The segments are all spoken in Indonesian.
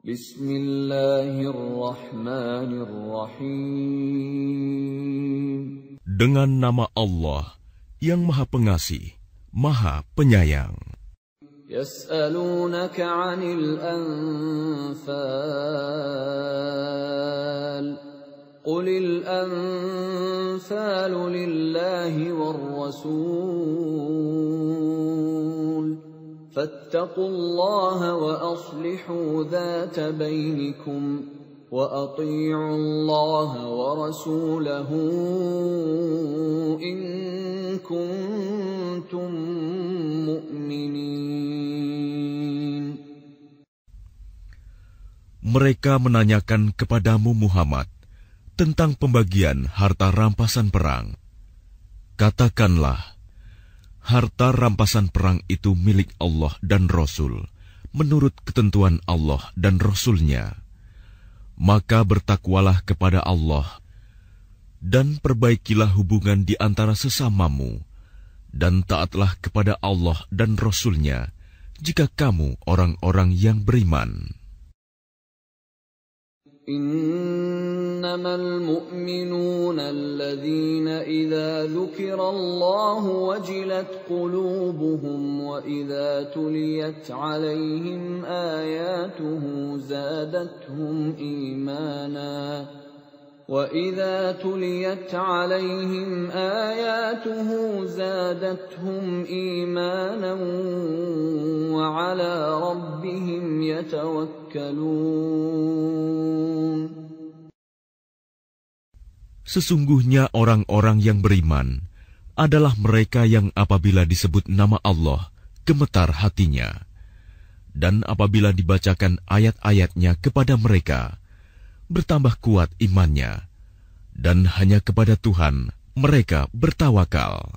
Bismillahirrahmanirrahim. Dengan nama Allah yang Maha Pengasih, Maha Penyayang. Yas'alunaka 'anil anfal. Qulil anfalu lillahi war rasul. Fattaqullaha wa aslihu dhata bainikum wa ati'u Allaha wa rasulahu in kuntum mu'minin. Mereka menanyakan kepadamu Muhammad tentang pembagian harta rampasan perang. Katakanlah, harta rampasan perang itu milik Allah dan Rasul, menurut ketentuan Allah dan Rasul-Nya. Maka bertakwalah kepada Allah, dan perbaikilah hubungan di antara sesamamu, dan taatlah kepada Allah dan Rasul-Nya, jika kamu orang-orang yang beriman. Innamal mu'minuna alladhina idza dzukirallahu wajilat qulubuhum wa idza tuliyat 'alaihim ayatuhu zadatuhum imana وَإِذَا تُلِيَتْ عَلَيْهِمْ آيَاتُهُ زَادَتْهُمْ إِيمَانًا وَعَلَى رَبِّهِمْ يَتَوَكَّلُونَ. Sesungguhnya orang-orang yang beriman adalah mereka yang apabila disebut nama Allah, gemetar hatinya. Dan apabila dibacakan ayat-ayatnya kepada mereka, bertambah kuat imannya, dan hanya kepada Tuhan mereka bertawakal.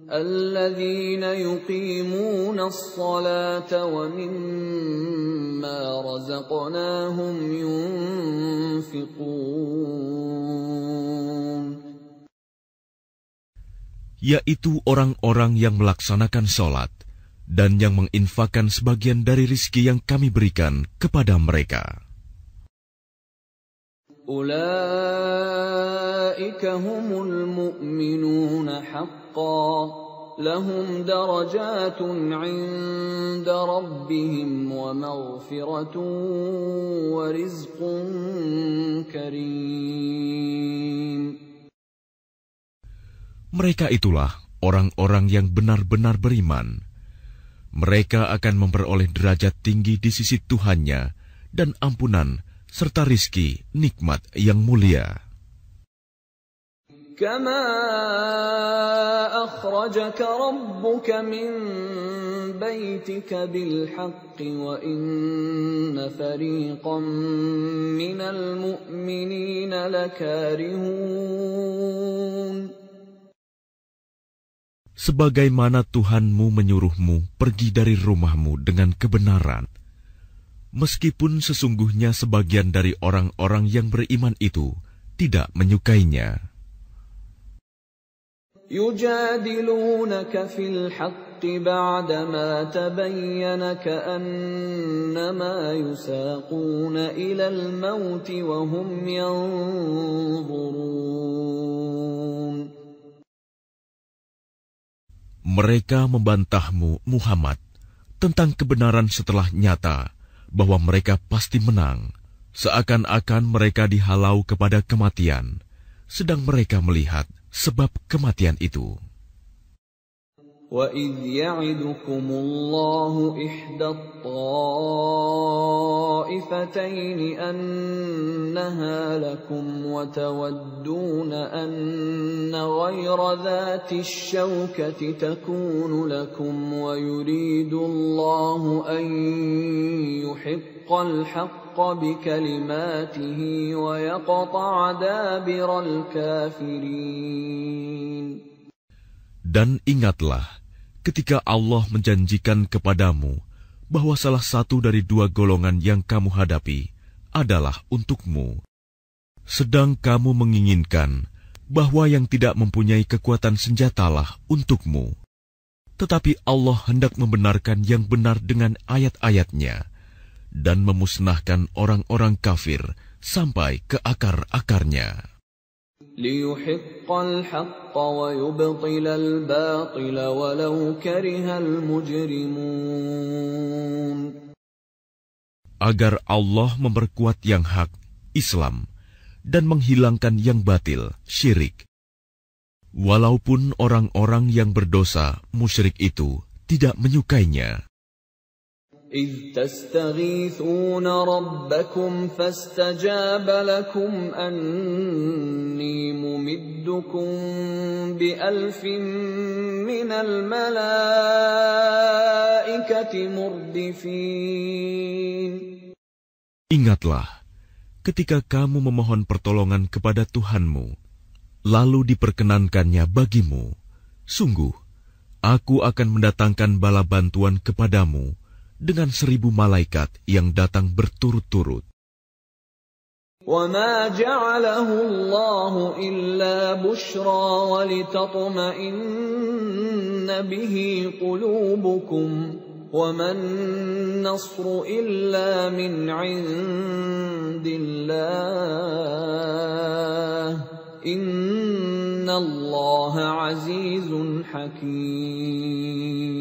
Alladzina yuqimuna as-salata wa mimma razaqnahum yunfiqun. Yaitu orang-orang yang melaksanakan salat dan yang menginfakkan sebagian dari rizki yang kami berikan kepada mereka. Ulaika humul mu'minuna haqqan, lahum darajatun 'inda rabbihim wa maghfiratun wa rizqun karim. Mereka itulah orang-orang yang benar-benar beriman. Mereka akan memperoleh derajat tinggi di sisi Tuhannya dan ampunan serta rizki nikmat yang mulia. Kama akhrajaka rabbuka min baitika bil haqqi wa inna fariqan minal mu'minina lakarihun. Sebagaimana Tuhanmu menyuruhmu pergi dari rumahmu dengan kebenaran, meskipun sesungguhnya sebagian dari orang-orang yang beriman itu tidak menyukainya. Yujadilunaka fil haqqi ba'dama tabayyana ka'annama yusaquna ilal mauti wa hum yanzurun. Mereka membantahmu, Muhammad, tentang kebenaran setelah nyata bahwa mereka pasti menang, seakan-akan mereka dihalau kepada kematian, sedang mereka melihat sebab kematian itu. وَإِذْ يَعِدُكُمُ اللَّهُ إِحْدَى الطَّائِفَتَيْنِ أَنَّهَا لَكُمْ وَتَوَدُّونَ أَنَّ غَيْرَ ذَاتِ الشَّوْكَةِ تَكُونُ لَكُمْ وَيُرِيدُ اللَّهُ أَن يُحِقَّ الْحَقَّ بِكَلِمَاتِهِ وَيَقْطَعَ دَابِرَ الْكَافِرِينَ. Dan ingatlah ketika Allah menjanjikan kepadamu bahwa salah satu dari dua golongan yang kamu hadapi adalah untukmu, sedang kamu menginginkan bahwa yang tidak mempunyai kekuatan senjatalah untukmu. Tetapi Allah hendak membenarkan yang benar dengan ayat-ayatnya, dan memusnahkan orang-orang kafir sampai ke akar-akarnya. لِيُحِقَّ الْحَقَّ وَيُبْطِلَ الْبَاطِلَ وَلَوْ كَرِهَ الْمُجْرِمُونَ. Agar Allah memperkuat yang hak, Islam, dan menghilangkan yang batil, syirik. Walaupun orang-orang yang berdosa, musyrik itu, tidak menyukainya. إِذْ تَسْتَغِيثُونَ رَبَّكُمْ فَاسْتَجَابَ لَكُمْ أَنِّي مُمِدُّكُمْ بِأَلْفٍ مِّنَ الْمَلَائِكَةِ مُرْدِفِينَ. Ingatlah, ketika kamu memohon pertolongan kepada Tuhanmu, lalu diperkenankannya bagimu, sungguh, aku akan mendatangkan bala bantuan kepadamu dengan 1000 malaikat yang datang berturut-turut. وَمَا جَعَلَهُ اللَّهُ إِلَّا بُشْرَى وَلِتَطْمَئِنَّ بِهِ قُلُوبُكُمْ وَمَا النَّصْرُ إِلَّا مِنْ عِندِ اللَّهِ إِنَّ اللَّهَ عَزِيزٌ حَكِيمٌ.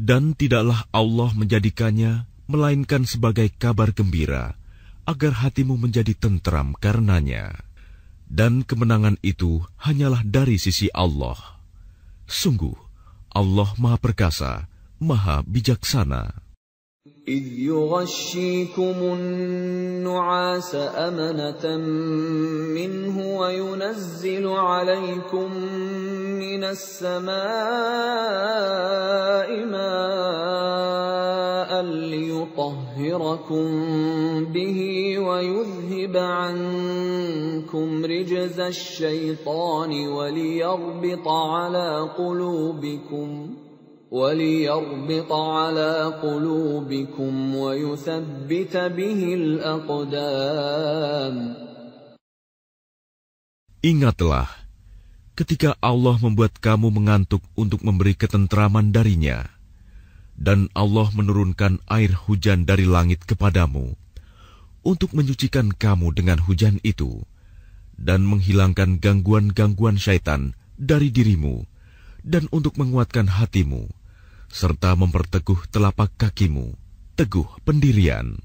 Dan tidaklah Allah menjadikannya melainkan sebagai kabar gembira, agar hatimu menjadi tentram karenanya. Dan kemenangan itu hanyalah dari sisi Allah. Sungguh, Allah Maha Perkasa, Maha Bijaksana. إِذْ يُغَشِّيكُمُ النُّعَاسَ أَمَنَةً مِّنْهُ وَيُنَزِّلُ عَلَيْكُم مِّنَ السَّمَاءِ مَاءً لِّيُطَهِّرَكُم بِهِ وَيُذْهِبَ عَنكُمْ رِجْزَ الشَّيْطَانِ وَلِيَرْبِطَ عَلَى قُلُوبِكُمْ وَيُثَبِّتَ بِهِ الْأَقْدَامَ. Ingatlah, ketika Allah membuat kamu mengantuk untuk memberi ketentraman darinya, dan Allah menurunkan air hujan dari langit kepadamu, untuk menyucikan kamu dengan hujan itu, dan menghilangkan gangguan-gangguan syaitan dari dirimu, dan untuk menguatkan hatimu, serta memperteguh telapak kakimu, teguh pendirian.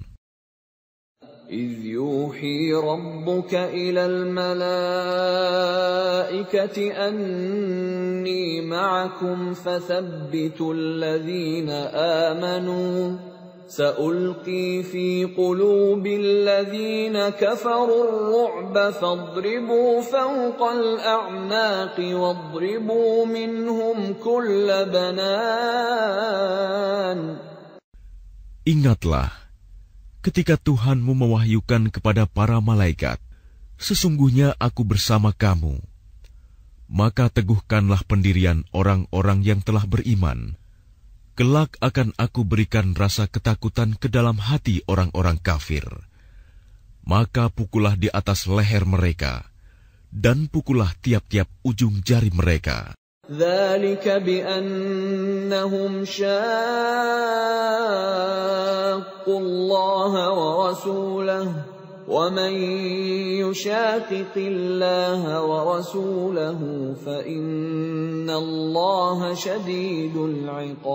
إِذْ يُوحِي رَبُّكَ إِلَى الْمَلَائِكَةِ أَنِّي مَعَكُمْ فَثَبِّتُوا الَّذِينَ آمَنُوا سَأُلْقِي فِي قُلُوبِ الَّذِينَ كَفَرُوا الرُّعْبَ فَاضْرِبُوا فَوْقَ الْأَعْنَاقِ وَاضْرِبُوا مِنْهُمْ كُلَّ بَنَانٍ. Ingatlah, ketika Tuhanmu mewahyukan kepada para malaikat, sesungguhnya aku bersama kamu. Maka teguhkanlah pendirian orang-orang yang telah beriman. Kelak akan aku berikan rasa ketakutan ke dalam hati orang-orang kafir. Maka pukullah di atas leher mereka, dan pukullah tiap-tiap ujung jari mereka. ذَلِكَ بِأَنَّهُمْ شَاقُّوا اللَّهَ وَرَسُولَهُ وَمَن يُشَاقِقِ اللَّهَ وَرَسُولَهُ فَإِنَّ اللَّهَ شَدِيدُ الْعِقَابِ.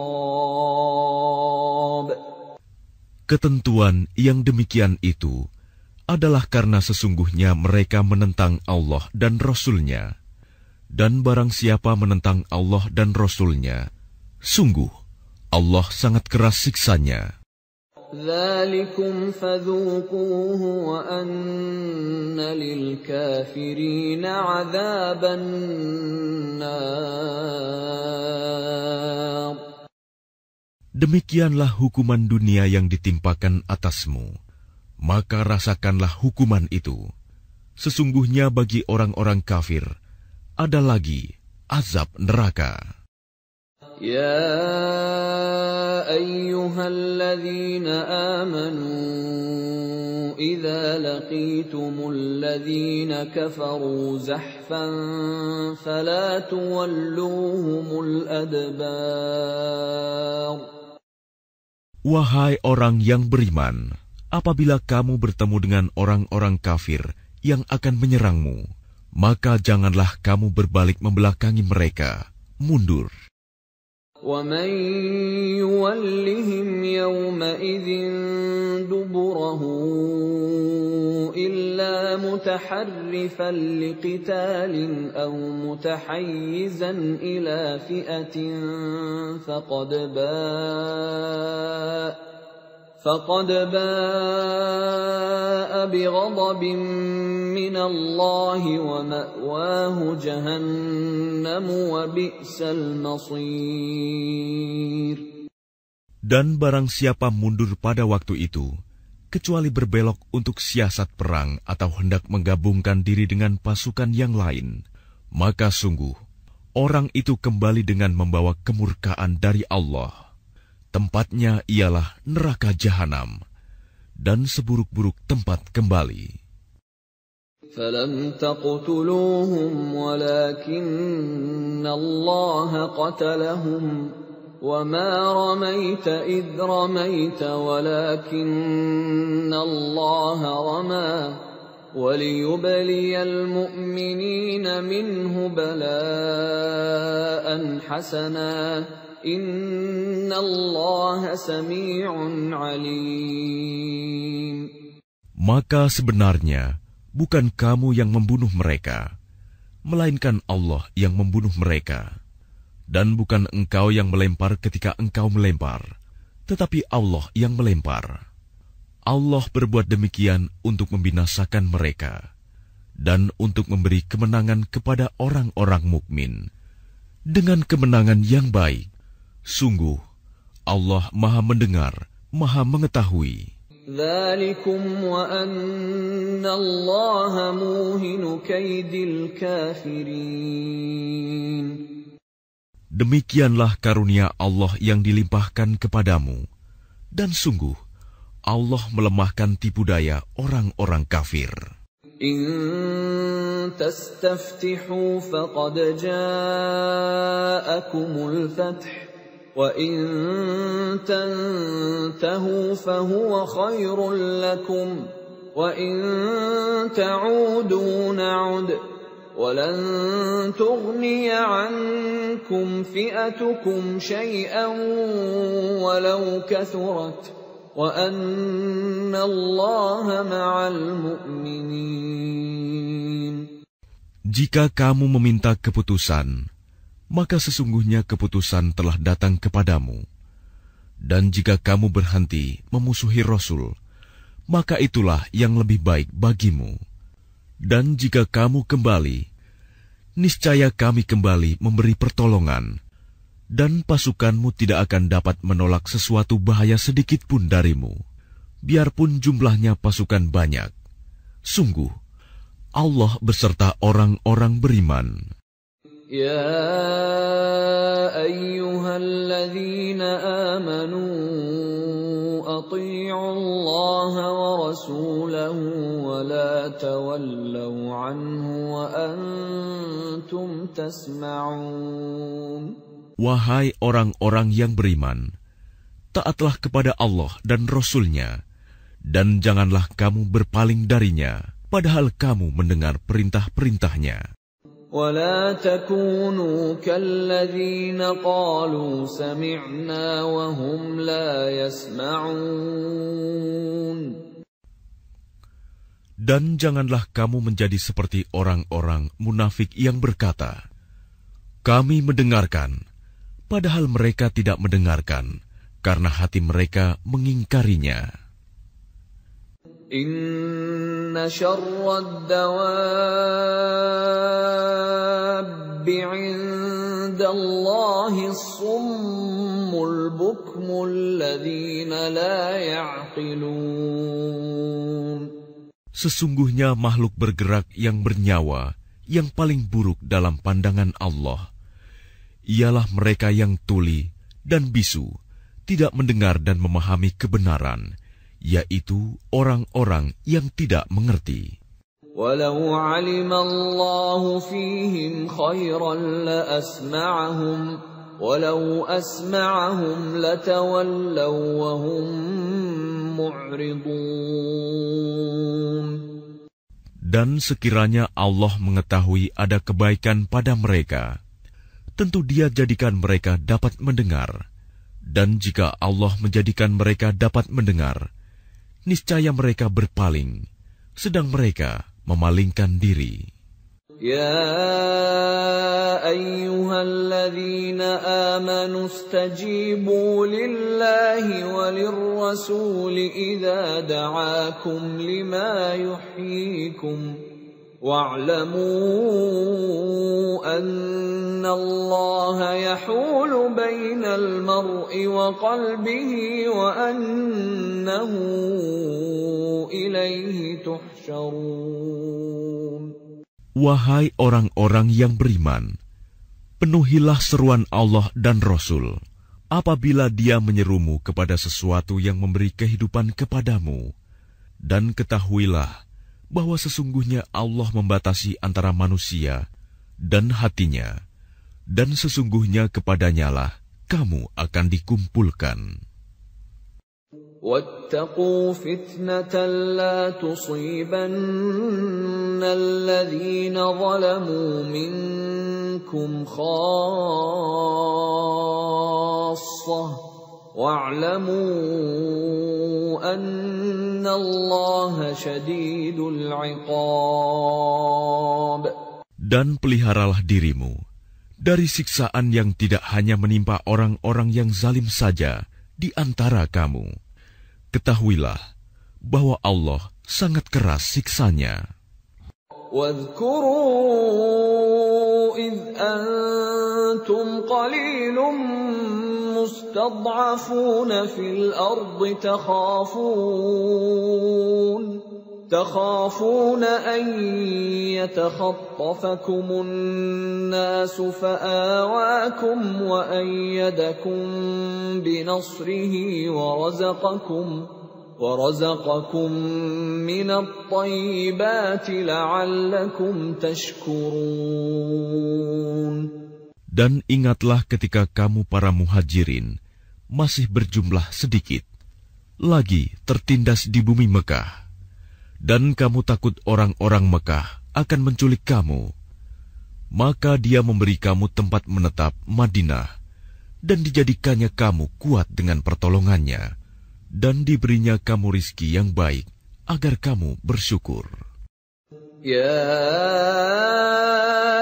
Ketentuan yang demikian itu adalah karena sesungguhnya mereka menentang Allah dan Rasul-Nya. Dan barang siapa menentang Allah dan Rasul-Nya, sungguh Allah sangat keras siksanya. ذَلِكُمْ فَذُوقُوهُ وَأَنَّ لِلْكَافِرِينَ عَذَابَ النَّارِ. Demikianlah hukuman dunia yang ditimpakan atasmu, maka rasakanlah hukuman itu. Sesungguhnya bagi orang-orang kafir ada lagi azab neraka. يا أيها الذين آمنوا إذا لقيتم الذين كفروا زحفا فلا تولوهم الأدبار. Wahai orang yang beriman, apabila kamu bertemu dengan orang-orang kafir yang akan menyerangmu, maka janganlah kamu berbalik membelakangi mereka, mundur. وَمَن يُوَلِّهِمْ يَوْمَئِذٍ دُبُرَهُ إِلَّا مُتَحَرِّفًا لِقِتَالٍ أَوْ مُتَحَيِّزًا إِلَى فِئَةٍ فَقَدْ بَاءَ بِغَضَبٍ مِّنَ اللَّهِ وَمَأْوَاهُ جَهَنَّمُ وَبِئْسَ الْمَصِيرُ. Dan barang siapa mundur pada waktu itu, kecuali berbelok untuk siasat perang atau hendak menggabungkan diri dengan pasukan yang lain, maka sungguh, orang itu kembali dengan membawa kemurkaan dari Allah. Tempatnya ialah neraka jahanam, dan seburuk-buruk tempat kembali. فَلَمْ تَقْتُلُوهُمْ وَلَكِنَّ اللَّهَ قَتَلَهُمْ وَمَا رَمَيْتَ إِذْ رَمَيْتَ وَلَكِنَّ اللَّهَ رَمَى وَلِيُبْلِيَ الْمُؤْمِنِينَ مِنْهُ بَلَاءً حَسَنًا Inna Allah sami'un alim. Maka sebenarnya bukan kamu yang membunuh mereka, melainkan Allah yang membunuh mereka. Dan bukan engkau yang melempar ketika engkau melempar, tetapi Allah yang melempar. Allah berbuat demikian untuk membinasakan mereka dan untuk memberi kemenangan kepada orang-orang mukmin dengan kemenangan yang baik. Sungguh, Allah Maha Mendengar, Maha Mengetahui. Dzalikum wa anna Allaha muhinu kaidil kafirin. Demikianlah karunia Allah yang dilimpahkan kepadamu, dan sungguh, Allah melemahkan tipu daya orang-orang kafir. In tastaftihu faqad ja'akumul fath. وَإِن تَنْتَهُوا فَهُوَ خَيْرٌ لَكُمْ وَإِن تَعُودُوا نَعُدْ وَلَنْ تُغْنِيَ عَنْكُمْ فِئَتُكُمْ شَيْئًا وَلَوْ كَثُرَتْ وَأَنَّ اللَّهَ مَعَ الْمُؤْمِنِينَ. Jika kamu meminta keputusan, maka sesungguhnya keputusan telah datang kepadamu. Dan jika kamu berhenti memusuhi Rasul, maka itulah yang lebih baik bagimu. Dan jika kamu kembali, niscaya kami kembali memberi pertolongan, dan pasukanmu tidak akan dapat menolak sesuatu bahaya sedikit pun darimu, biarpun jumlahnya pasukan banyak. Sungguh, Allah beserta orang-orang beriman. يا أيها الذين آمنوا أطيعوا الله ورسوله ولا تولوا عنه وأنتم تسمعون. Wahai orang-orang yang beriman, taatlah kepada Allah dan Rasul-Nya, dan janganlah kamu berpaling darinya, padahal kamu mendengar perintah-perintahnya. ولا تكونوا كالذين قالوا سمعنا وهم لا يسمعون. Dan janganlah kamu menjadi seperti orang-orang munafik yang berkata, kami mendengarkan, padahal mereka tidak mendengarkan, karena hati mereka mengingkarinya. Inna syarrad dawabbi 'indallahi as-summul bukmul ladzina la ya'qilun. Sesungguhnya makhluk bergerak yang bernyawa yang paling buruk dalam pandangan Allah ialah mereka yang tuli dan bisu, tidak mendengar dan memahami kebenaran, yaitu orang-orang yang tidak mengerti. Walau 'alima Allahu fihim khairan la asma'ahum ولو أسمعهم لتولوا وهم معرضون. Dan sekiranya Allah mengetahui ada kebaikan pada mereka, tentu Dia jadikan mereka dapat mendengar. Dan jika Allah menjadikan mereka dapat mendengar, niscaya mereka berpaling, sedang mereka memalingkan diri. يا أيها الذين آمنوا استجيبوا لله وللرسول إذا دعاكم لما يحييكم واعلموا أن الله يحول بين المرء وقلبه وأنه إليه تحشرون. Wahai orang-orang yang beriman, penuhilah seruan Allah dan Rasul apabila Dia menyerumu kepada sesuatu yang memberi kehidupan kepadamu. Dan ketahuilah bahwa sesungguhnya Allah membatasi antara manusia dan hatinya, dan sesungguhnya kepadanyalah kamu akan dikumpulkan. واتقوا فتنة لا تصيبن الذين ظلموا منكم خاصة واعلموا أن الله شديد العقاب. Dan peliharalah dirimu dari siksaan yang tidak hanya menimpa orang-orang yang zalim saja di antara kamu. Ketahuilah bahwa Allah sangat keras siksanya. واذكروا إذ أنتم قليل مستضعفون في الأرض تخافون أن يتخطفكم الناس فآواكم وأيدكم بنصره ورزقكم من الطيبات لعلكم تشكرون. Dan ingatlah ketika kamu para muhajirin masih berjumlah sedikit, lagi tertindas di bumi Mekah, dan kamu takut orang-orang Mekah akan menculik kamu, maka Dia memberi kamu tempat menetap Madinah, dan dijadikannya kamu kuat dengan pertolongannya, dan diberinya kamu rizki yang baik, agar kamu bersyukur. يا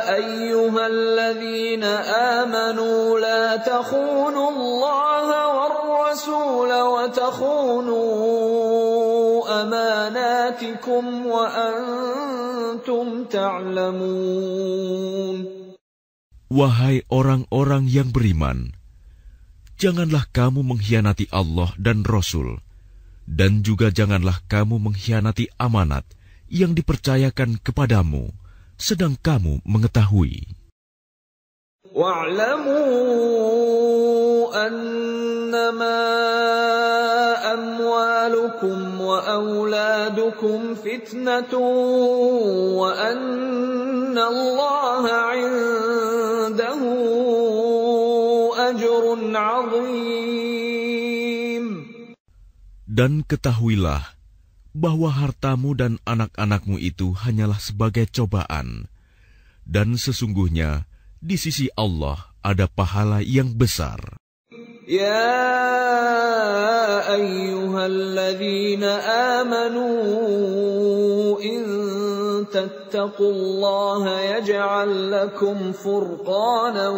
أيها الذين آمنوا لا تخونوا الله والرسول وتخونوا أماناتكم وأنتم تعلمون. Wahai orang-orang yang beriman, janganlah kamu mengkhianati Allah dan Rasul, dan juga janganlah kamu mengkhianati amanat yang dipercayakan kepadamu, sedang kamu mengetahui. Wa'lamu annama amwalukum wa auladukum fitnatun wa anna Allaha 'indahu ajrun 'azim. Dan ketahuilah bahwa hartamu dan anak-anakmu itu hanyalah sebagai cobaan, dan sesungguhnya di sisi Allah ada pahala yang besar. Ya ayyuhalladzina amanu in tattaqullaha yaj'al lakum furqanan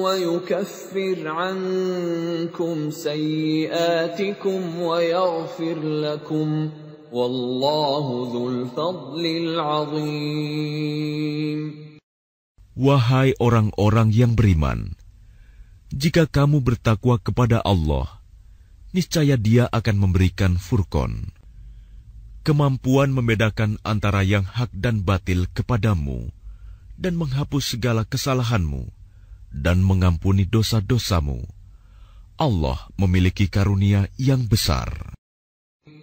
wa yukaffir 'ankum sayyi'atikum wa yaghfir lakum. Wallahu dzul fadlil 'azim. Wahai orang-orang yang beriman, jika kamu bertakwa kepada Allah, niscaya Dia akan memberikan furqan, kemampuan membedakan antara yang hak dan batil kepadamu, dan menghapus segala kesalahanmu, dan mengampuni dosa-dosamu. Allah memiliki karunia yang besar.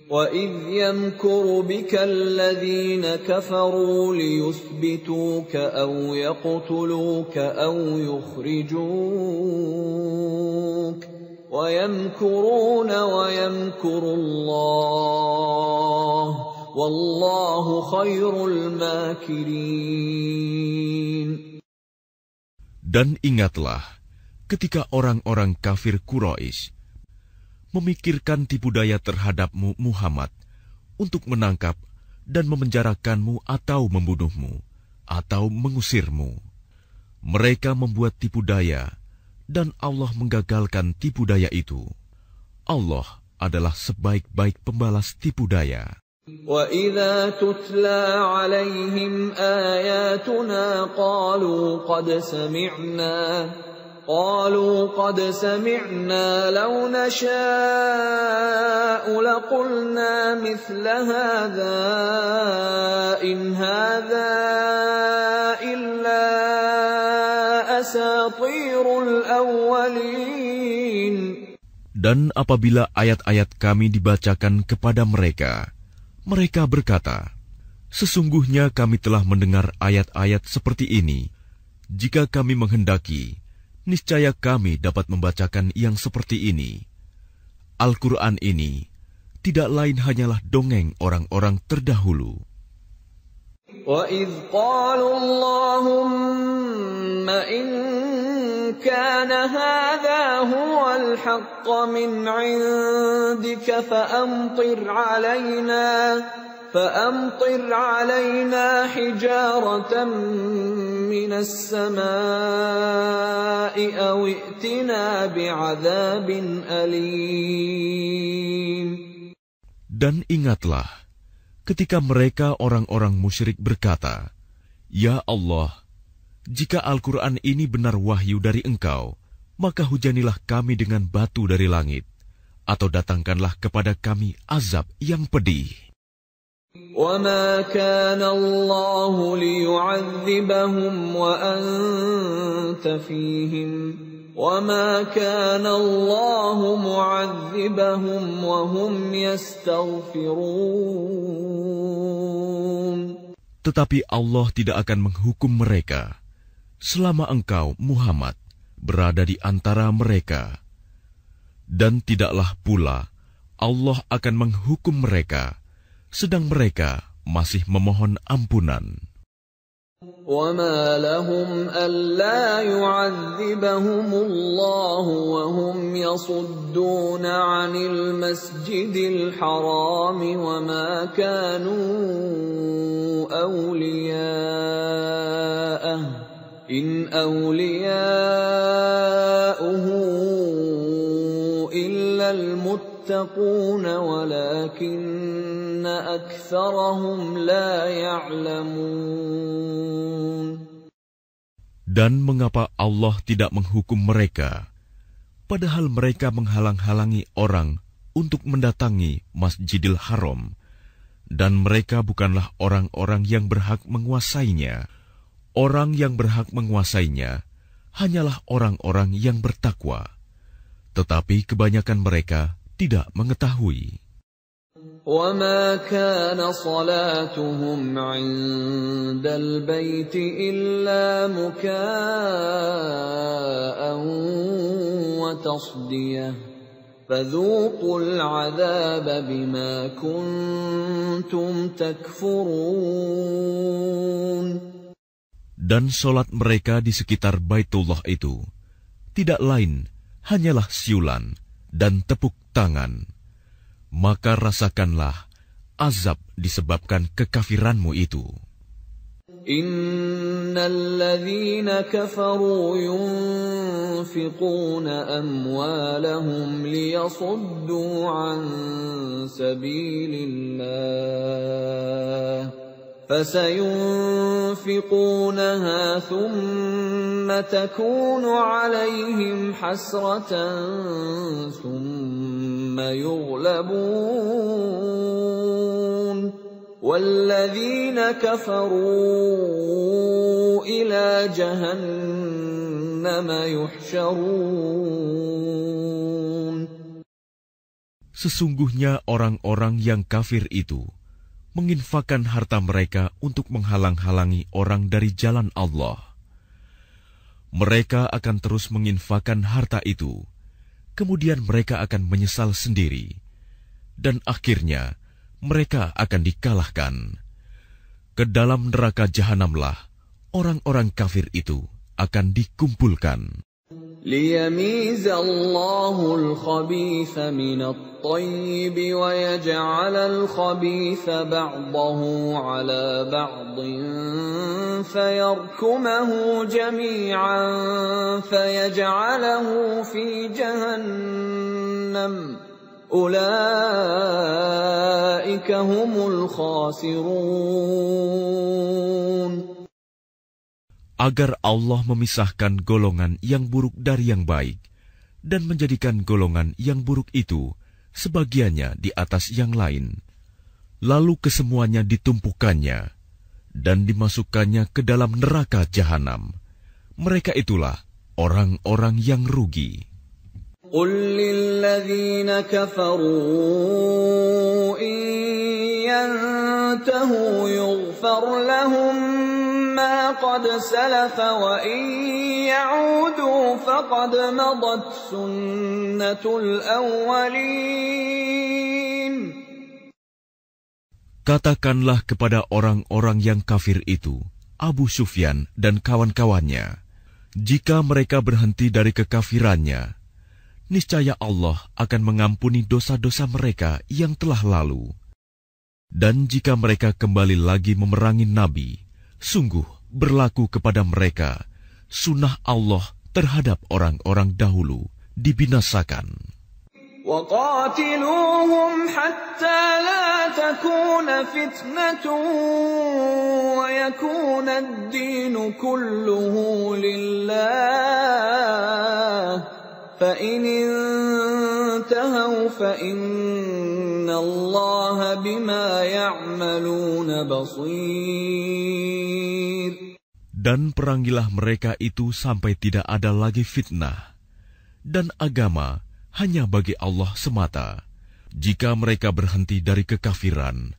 وَإِذْ يَمْكُرُ بِكَ الَّذِينَ كَفَرُوا لِيُثْبِتُوكَ أَوْ يَقْتُلُوكَ أَوْ يُخْرِجُوكَ وَيَمْكُرُونَ وَيَمْكُرُ اللَّهُ وَاللَّهُ خَيْرُ الْمَاكِرِينَ. Dan ingatlah ketika orang-orang kafir Quraisy memikirkan tipu daya terhadapmu Muhammad untuk menangkap dan memenjarakanmu atau membunuhmu atau mengusirmu. Mereka membuat tipu daya dan Allah menggagalkan tipu daya itu. Allah adalah sebaik-baik pembalas tipu daya. وَإِذَا تُتْلَى عَلَيْهِمْ آيَاتُنَا قَالُوا قَدْ سَمِعْنَا لَوْ نَشَاءُ لَقُلْنَا مِثْلَ هَذَا إِنْ هَذَا إِلَّا أَسَاطِيرُ الْأَوَّلِينَ. Dan apabila ayat-ayat kami dibacakan kepada mereka, mereka berkata, sesungguhnya kami telah mendengar ayat-ayat seperti ini. Jika kami menghendaki, niscaya kami dapat membacakan yang seperti ini. Al-Quran ini tidak lain hanyalah dongeng orang-orang terdahulu. وَإِذْ قَالُوا اللَّهُمَّ إِنْ كَانَ هَذَا هُوَ الْحَقَّ مِنْ عِنْدِكَ فَأَمْطِرْ عَلَيْنَا حِجَارَةً مِنَ السَّمَاءِ أَوْ ائْتِنَا بِعَذَابٍ أَلِيمٍ. Dan ingatlah ketika mereka orang-orang musyrik berkata, Ya Allah, jika Al-Quran ini benar wahyu dari Engkau, maka hujanilah kami dengan batu dari langit, atau datangkanlah kepada kami azab yang pedih. وَمَا كَانَ اللَّهُ لِيُعَذِّبَهُمْ وَأَنْتَ فِيهِمْ وَمَا كَانَ اللَّهُ مُعَذِّبَهُمْ وَهُمْ يَسْتَغْفِرُونَ. Tetapi Allah tidak akan menghukum mereka selama engkau, Muhammad, berada di antara mereka. Dan tidaklah pula Allah akan menghukum mereka sedang mereka masih memohon ampunan. وَمَا لَهُمْ أَلَّا يُعَذِّبَهُمُ اللَّهُ وَهُمْ يَصُدُّونَ عَنِ الْمَسْجِدِ الْحَرَامِ وَمَا كَانُوا أَوْلِيَاءَهُ إِنْ أَوْلِيَاؤُهُ إِلَّا الْمُتَّقُونَ وَلَكِنَّ أَكْثَرَهُمْ لَا يَعْلَمُونَ. Dan mengapa Allah tidak menghukum mereka, padahal mereka menghalang-halangi orang untuk mendatangi Masjidil Haram, dan mereka bukanlah orang-orang yang berhak menguasainya. Orang yang berhak menguasainya hanyalah orang-orang yang bertakwa, tetapi kebanyakan mereka tidak mengetahui. وَمَا كَانَ صَلَاتُهُمْ عِندَ الْبَيْتِ إِلَّا مُكَاءً وَتَصْدِيَةً فَذُوقُوا الْعَذَابَ بِمَا كُنتُمْ تَكْفُرُونَ. Dan solat mereka di sekitar Baitullah itu tidak lain hanyalah siulan dan tepuk tangan. Maka rasakanlah azab disebabkan kekafiranmu itu. Innal ladzina kafaru yunfiquna amwalahum liyasuddu an sabilillah فسينفقونها ثم تكون عليهم حسرة ثم يغلبون والذين كفروا إلى جهنم يحشرون. Sesungguhnya orang-orang yang kafir itu menginfakkan harta mereka untuk menghalang-halangi orang dari jalan Allah. Mereka akan terus menginfakkan harta itu, kemudian mereka akan menyesal sendiri, dan akhirnya mereka akan dikalahkan. Ke dalam neraka jahanamlah orang-orang kafir itu akan dikumpulkan. ليميز الله الخبيث من الطيب ويجعل الخبيث بعضه على بعض فيركمه جميعا فيجعله في جهنم أولئك هم الخاسرون. Agar Allah memisahkan golongan yang buruk dari yang baik, dan menjadikan golongan yang buruk itu sebagiannya di atas yang lain. Lalu kesemuanya ditumpukannya, dan dimasukkannya ke dalam neraka jahanam. Mereka itulah orang-orang yang rugi. قل للذين كفروا إن ينتهوا يغفر لهم ما قد سلف وإن يعودوا فقد مضت سنة الأولين. Katakanlah kepada orang-orang yang kafir itu, Abu Sufyan dan kawan-kawannya, jika mereka berhenti dari kekafirannya, niscaya Allah akan mengampuni dosa-dosa mereka yang telah lalu. Dan jika mereka kembali lagi memerangi Nabi, sungguh berlaku kepada mereka sunnah Allah terhadap orang-orang dahulu dibinasakan. وَقَاتِلُوهُمْ حَتَّى لَا تَكُونَ فِتْنَةٌ وَيَكُونَ الدِّينُ كُلُّهُ لِلَّهِ فَإِنِ انتهوا فَإِنَّ اللَّهَ بِمَا يَعْمَلُونَ بَصِيرٌ. Dan perangilah mereka itu sampai tidak ada lagi fitnah, dan agama hanya bagi Allah semata. Jika mereka berhenti dari kekafiran,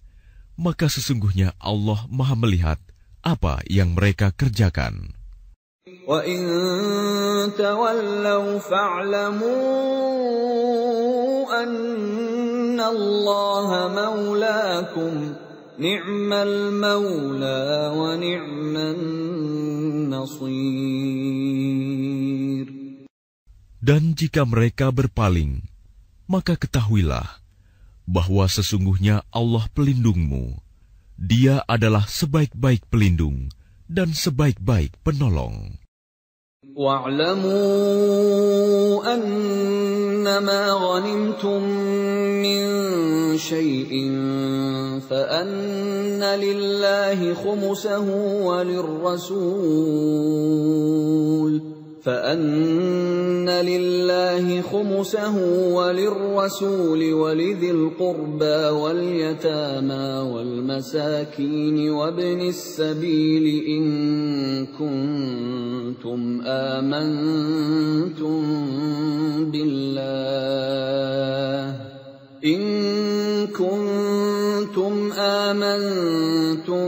maka sesungguhnya Allah Maha melihat apa yang mereka kerjakan. وَإِن تَوَلَّوْا فَاعْلَمُوا أَنَّ اللَّهَ مَوْلَاكُمْ نِعْمَ الْمَوْلَى وَنِعْمَ النَّصِيرُ. Dan jika mereka berpaling, maka ketahuilah bahwa sesungguhnya Allah pelindungmu. Dia adalah sebaik-baik pelindung dan sebaik-baik penolong. وَاعْلَمُوا أَنَّمَا غَنِمْتُم مِّن شَيْءٍ فَأَنَّ لِلَّهِ خُمُسَهُ وَلِلرَّسُولِ وَلِذِي الْقُرْبَى وَالْيَتَامَى وَالْمَسَاكِينِ وَابْنِ السَّبِيلِ إِن كُنتُمْ آمنتم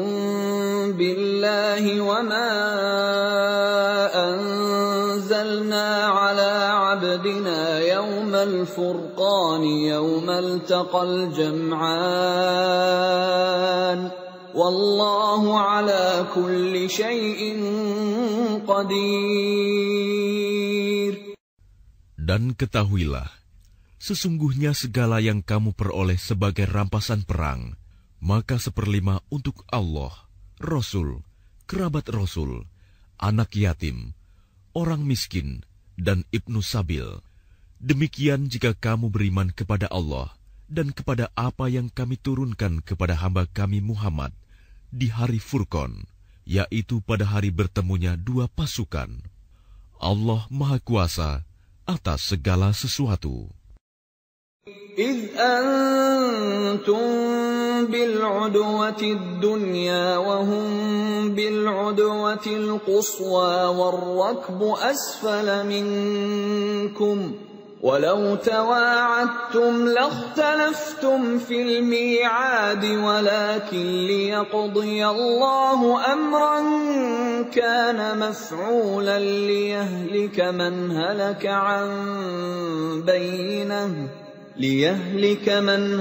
بالله وما أنزلنا على عبدنا يوم الفرقان يوم التقى الجمعان والله على كل شيء قدير. Dan ketahuilah, sesungguhnya segala yang kamu peroleh sebagai rampasan perang, maka 1/5 untuk Allah, Rasul, kerabat Rasul, anak yatim, orang miskin, dan ibnu sabil. Demikian jika kamu beriman kepada Allah dan kepada apa yang kami turunkan kepada hamba kami Muhammad di hari Furqan, yaitu pada hari bertemunya dua pasukan. Allah Maha Kuasa atas segala sesuatu. إِذْ أَنْتُمْ بِالْعُدْوَةِ الدُّنْيَا وَهُمْ بِالْعُدْوَةِ الْقُصْوَى وَالرَّكْبُ أَسْفَلَ مِنْكُمْ ولو تواعدتم لاختلفتم في الميعاد ولكن ليقضي الله أمرا كان مفعولا ليهلك من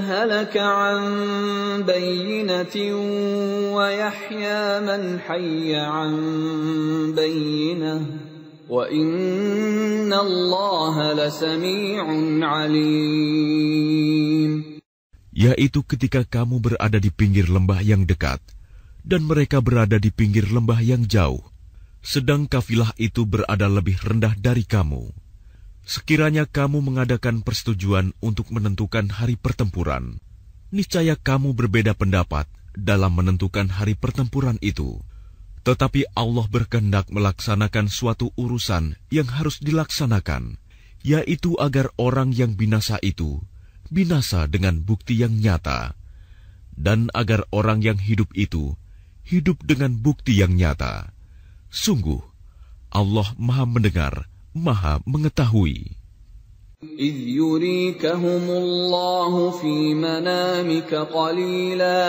هلك عن بينة ويحيى من حي عن بينة وَإِنَّ اللَّهَ لَسَمِيعٌ عَلِيمٌ. Yaitu ketika kamu berada di pinggir lembah yang dekat, dan mereka berada di pinggir lembah yang jauh, sedang kafilah itu berada lebih rendah dari kamu. Sekiranya kamu mengadakan persetujuan untuk menentukan hari pertempuran, niscaya kamu berbeda pendapat dalam menentukan hari pertempuran itu. Tetapi Allah berkehendak melaksanakan suatu urusan yang harus dilaksanakan, yaitu agar orang yang binasa itu binasa dengan bukti yang nyata, dan agar orang yang hidup itu hidup dengan bukti yang nyata. Sungguh, Allah Maha Mendengar, Maha Mengetahui. إِذْ يُرِيكَهُمُ اللَّهُ فِي مَنَامِكَ قَلِيلًا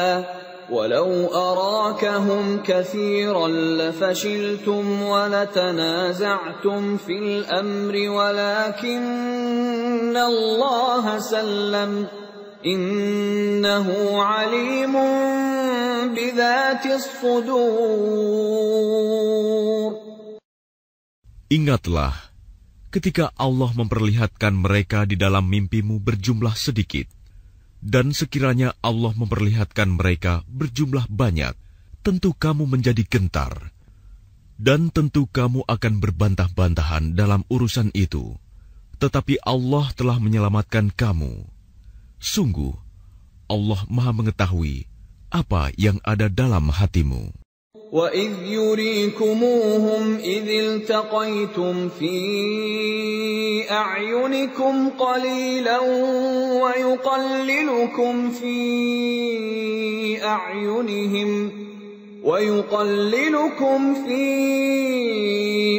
وَلَوْ أَرَاكَهُمْ كَثِيرًا لَفَشِلْتُمْ وَلَتَنَازَعْتُمْ فِي الْأَمْرِ وَلَكِنَّ اللَّهَ سَلَّمَ إِنَّهُ عَلِيمٌ بِذَاتِ الصُّدُورِ. Ingatlah ketika Allah memperlihatkan mereka di dalam mimpimu berjumlah sedikit. Dan sekiranya Allah memperlihatkan mereka berjumlah banyak, tentu kamu menjadi gentar. Dan tentu kamu akan berbantah-bantahan dalam urusan itu. Tetapi Allah telah menyelamatkan kamu. Sungguh, Allah Maha Mengetahui apa yang ada dalam hatimu. وَإِذْ يُرِيكُمُوهُمْ إِذِ الْتَقَيْتُمْ فِي أَعْيُنِكُمْ قَلِيلًا وَيُقَلِّلُكُمْ فِي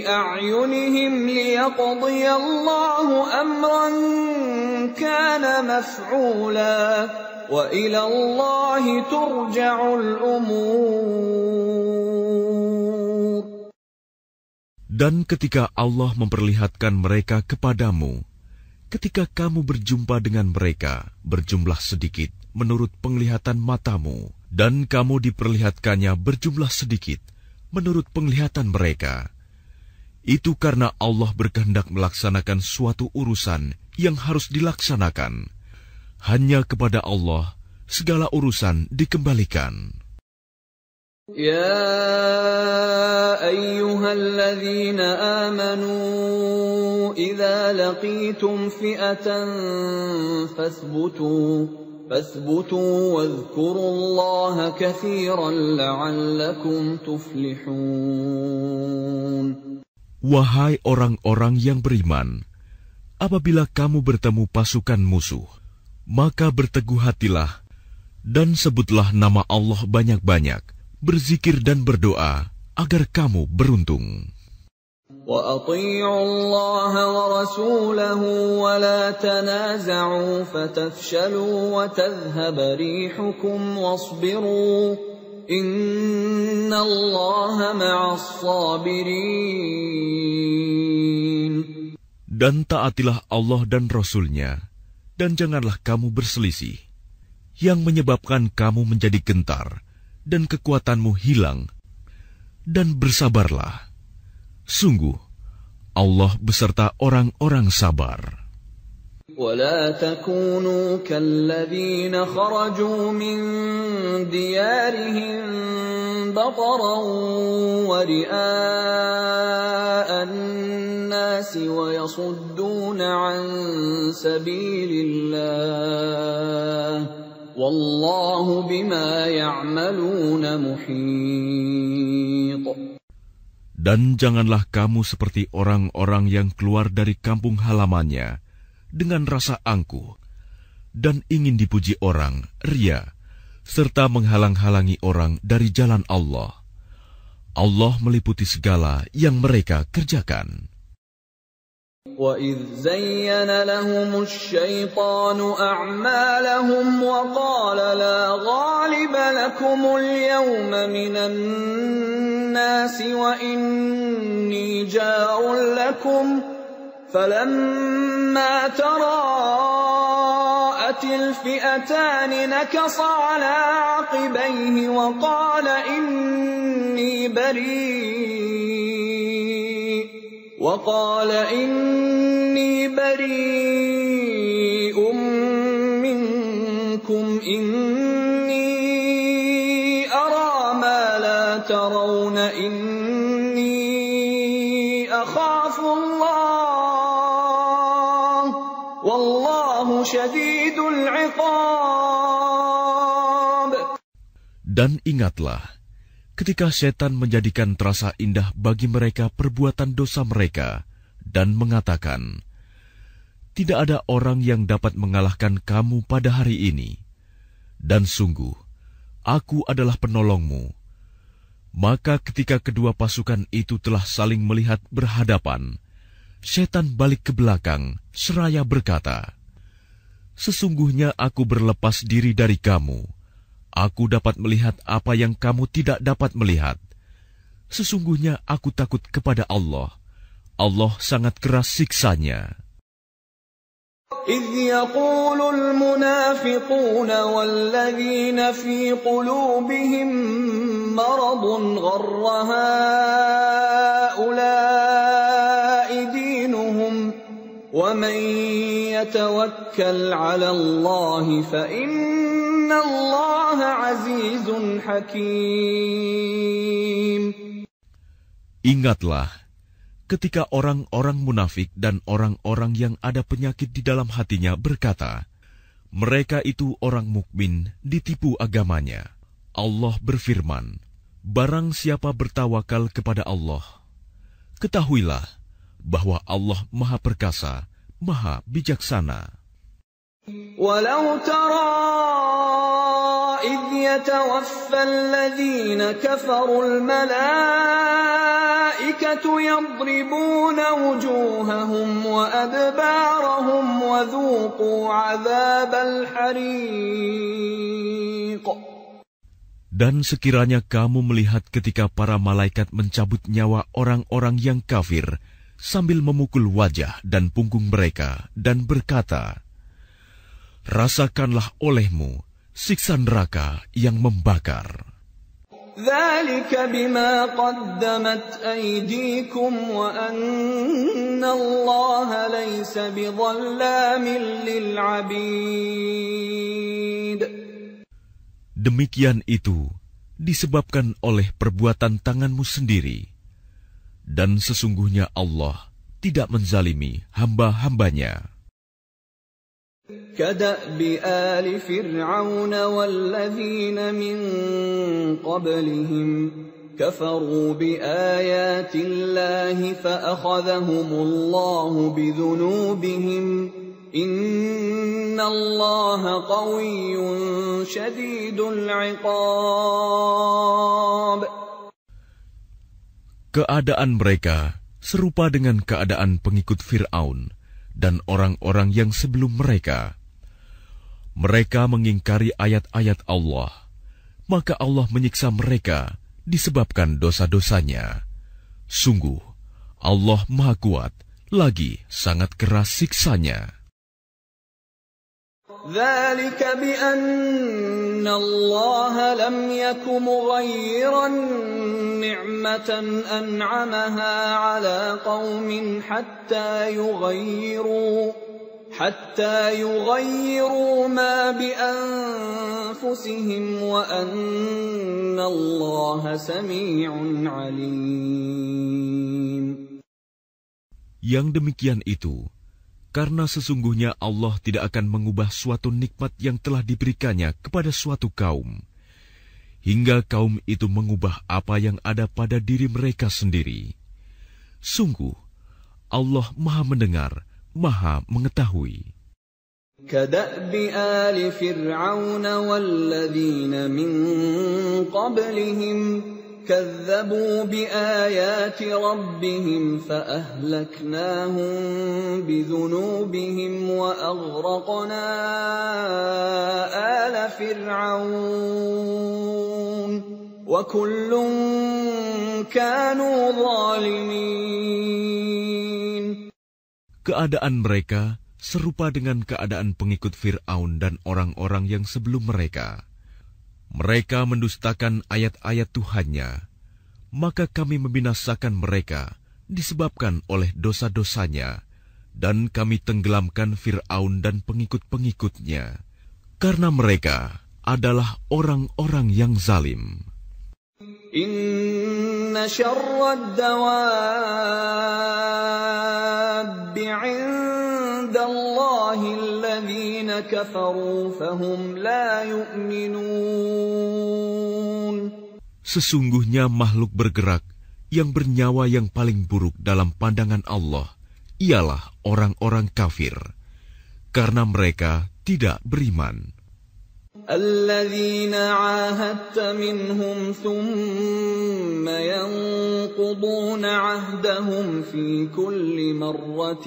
أَعْيُنِهِمْ لِيَقْضِيَ اللَّهُ أَمْرًا كَانَ مَفْعُولًا وَإِلَى اللَّهِ تُرْجَعُ الْأُمُورُ. Dan ketika Allah memperlihatkan mereka kepadamu, ketika kamu berjumpa dengan mereka berjumlah sedikit menurut penglihatan matamu, dan kamu diperlihatkannya berjumlah sedikit menurut penglihatan mereka, itu karena Allah berkehendak melaksanakan suatu urusan yang harus dilaksanakan. Hanya kepada Allah segala urusan dikembalikan. يا أيها الذين آمنوا إذا لقيتم فئة فاثبتوا واذكروا الله كثيرا لعلكم تفلحون. Wahai orang-orang yang beriman, apabila kamu bertemu pasukan musuh, maka berteguh hatilah dan sebutlah nama Allah banyak-banyak. Berzikir dan berdoa agar kamu beruntung. وَأَطِيعُوا اللَّهَ وَرَسُولَهُ وَلَا تَنَازَعُوا فَتَفْشَلُوا وَتَذْهَبَ رِيحُكُمْ وَاصْبِرُوا إِنَّ اللَّهَ مَعَ الصَّابِرِينَ. Dan taatilah Allah dan Rasul-Nya, dan janganlah kamu berselisih, yang menyebabkan kamu menjadi gentar dan kekuatanmu hilang, dan bersabarlah. Sungguh, Allah beserta orang-orang sabar. وَلَا تَكُونُوا كَالَّذِينَ خَرَجُوا مِنْ دِيَارِهِمْ بَطَرًا وَرِئَاءَ النَّاسِ وَيَصُدُّونَ عَنْ سَبِيلِ اللَّهِ Wallahu bima ya'maluna muhit. Dan janganlah kamu seperti orang-orang yang keluar dari kampung halamannya dengan rasa angkuh dan ingin dipuji orang, ria, serta menghalang-halangi orang dari jalan Allah. Allah meliputi segala yang mereka kerjakan. وَإِذْ زَيَّنَ لَهُمُ الشَّيْطَانُ أَعْمَالَهُمْ وَقَالَ لَا غَالِبَ لَكُمُ الْيَوْمَ مِنَ النَّاسِ وَإِنِّي جَارٌ لَكُمْ فَلَمَّا تَرَاءَتِ الْفِئَتَانِ نَكَصَ عَلَى عَقِبَيْهِ وَقَالَ إِنِّي بَرِيءٌ مِّنكُمْ إِنِّي أَرَىٰ مَا لَا تَرَوْنَ إِنِّي أَخَافُ اللَّهَ وَاللَّهُ شَدِيدُ الْعِقَابِ. Dan ingatlah, ketika setan menjadikan terasa indah bagi mereka perbuatan dosa mereka dan mengatakan, tidak ada orang yang dapat mengalahkan kamu pada hari ini. Dan sungguh, aku adalah penolongmu. Maka ketika kedua pasukan itu telah saling melihat berhadapan, setan balik ke belakang seraya berkata, sesungguhnya aku berlepas diri dari kamu. Aku dapat melihat apa yang kamu tidak dapat melihat. Sesungguhnya aku takut kepada Allah. Allah sangat keras siksanya. إِذْ يَقُولُ الْمُنَافِقُونَ وَالَّذِينَ فِي قُلُوبِهِم مَّرَضٌ غَرَّ هَٰؤُلَاءِ دِينُهُمْ وَمَن يَتَوَكَّلْ عَلَى اللَّهِ فَإِنَّ اللَّهَ عَزِيزٌ حَكِيمٌ. Ingatlah ketika orang-orang munafik dan orang-orang yang ada penyakit di dalam hatinya berkata, mereka itu orang mukmin ditipu agamanya. Allah berfirman, barang siapa bertawakal kepada Allah, ketahuilah bahwa Allah Maha Perkasa, Maha Bijaksana. Walau tara idh yatawaffa alladhina kafaru al-malaikatu yadribuna wujuhahum wa adbarahum wa dhuqu 'adzabal hariq. Dan sekiranya kamu melihat ketika para malaikat mencabut nyawa orang-orang yang kafir sambil memukul wajah dan punggung mereka dan berkata, rasakanlah olehmu siksa neraka yang membakar. Dzalika bima qaddamat aydikum wa anna Allaha laysa bidhallamin lil 'abid. Demikian itu disebabkan oleh perbuatan tanganmu sendiri, dan sesungguhnya Allah tidak menzalimi hamba-hambanya. كَدَأْبِ آلِ فِرْعَوْنَ وَالَّذِينَ مِن قَبْلِهِمْ كَفَرُوا بِآيَاتِ اللَّهِ فَأَخَذَهُمُ اللَّهُ بِذُنُوبِهِمْ إِنَّ اللَّهَ قَوِيٌّ شَدِيدُ الْعِقَابِ. Keadaan mereka serupa dengan keadaan pengikut Fir'aun dan orang-orang yang sebelum mereka. Mereka mengingkari ayat-ayat Allah, maka Allah menyiksa mereka disebabkan dosa-dosanya. Sungguh, Allah Maha Kuat, lagi sangat keras siksanya. ذلك بأن الله لم يك مغيرا نعمة أنعمها على قوم حتى يغيروا ما بأنفسهم وأن الله سميع عليم. Yang demikian itu karena sesungguhnya Allah tidak akan mengubah suatu nikmat yang telah diberikannya kepada suatu kaum, hingga kaum itu mengubah apa yang ada pada diri mereka sendiri. Sungguh, Allah Maha Mendengar, Maha Mengetahui. كَدَأْبِ آلِ فِرْعَوْنَ وَالَّذِينَ مِن قَبْلِهِمْ كذبوا بآيات ربهم فأهلكناهم بذنوبهم وأغرقنا آل فرعون وكل كانوا ظالمين. Keadaan mereka serupa dengan keadaan pengikut Fir'aun dan orang-orang yang sebelum mereka. Mereka mendustakan ayat-ayat Tuhannya, maka kami membinasakan mereka disebabkan oleh dosa-dosanya, dan kami tenggelamkan Fir'aun dan pengikut-pengikutnya, karena mereka adalah orang-orang yang zalim. Inna syarrad dawabbi 'indallahi alladhina kafaru fahum la yu'minun. Sesungguhnya makhluk bergerak yang bernyawa yang paling buruk dalam pandangan Allah ialah orang-orang kafir, karena mereka tidak beriman. الذين عاهدت منهم ثم ينقضون عهدهم في كل مرة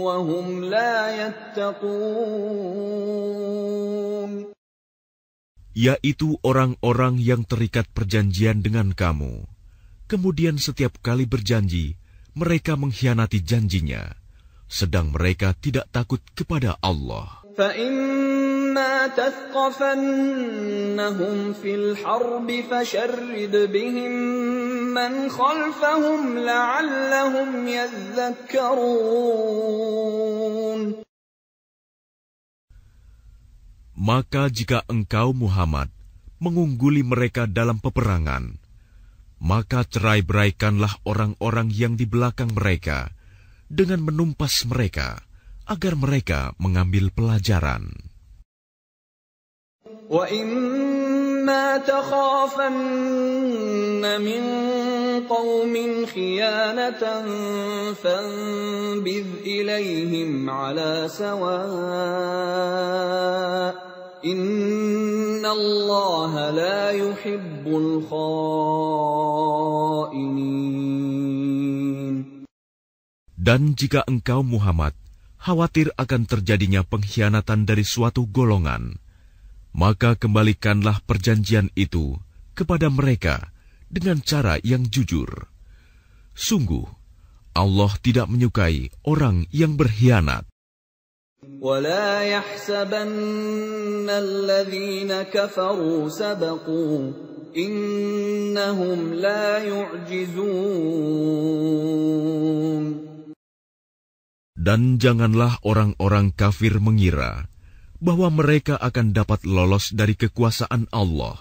وهم لا يتقون. Yaitu orang-orang yang terikat perjanjian dengan kamu. Kemudian setiap kali berjanji, mereka mengkhianati janjinya, sedang mereka tidak takut kepada Allah. فَإِمَّا تَثْقَفَنَّهُمْ فِي الْحَرْبِ فَشَرِّدْ بِهِمْ مَنْ خَلْفَهُمْ لَعَلَّهُمْ يَذَّكَّرُونَ. Maka jika engkau Muhammad mengungguli mereka dalam peperangan, maka cerai-beraikanlah orang-orang yang di belakang mereka dengan menumpas mereka, agar mereka mengambil pelajaran. وَإِمَّا تَخَافَنَّ مِنْ قَوْمٍ خِيَانَةً فَانبِذْ إِلَيْهِمْ عَلَى سَوَاءٍ إِنَّ اللَّهَ لَا يُحِبُّ الْخَائِنِينَ. Dan jika engkau Muhammad khawatir akan terjadinya pengkhianatan dari suatu golongan, maka kembalikanlah perjanjian itu kepada mereka dengan cara yang jujur. Sungguh, Allah tidak menyukai orang yang berkhianat. وَلَا يَحْسَبَنَّ الَّذِينَ كَفَرُوا سَبَقُوا إِنَّهُمْ لَا يُعْجِزُونَ. Dan janganlah orang-orang kafir mengira bahwa mereka akan dapat lolos dari kekuasaan Allah.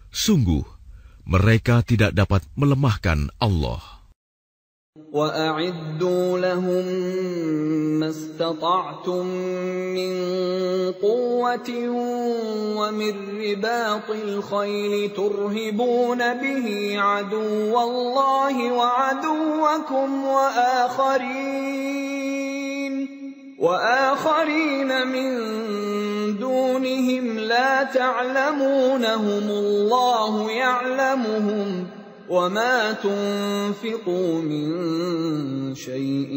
Sungguh, mereka tidak dapat melemahkan Allah. وَأَعِدُّوا لَهُم مَّا اسْتَطَعْتُم مِّن قُوَّةٍ وَمِن رِّبَاطِ الْخَيْلِ تُرْهِبُونَ بِهِ عَدُوَّ اللَّهِ وَعَدُوَّكُمْ وآخرين من دونهم لا تعلمونهم الله يعلمهم وما تنفقوا من شيء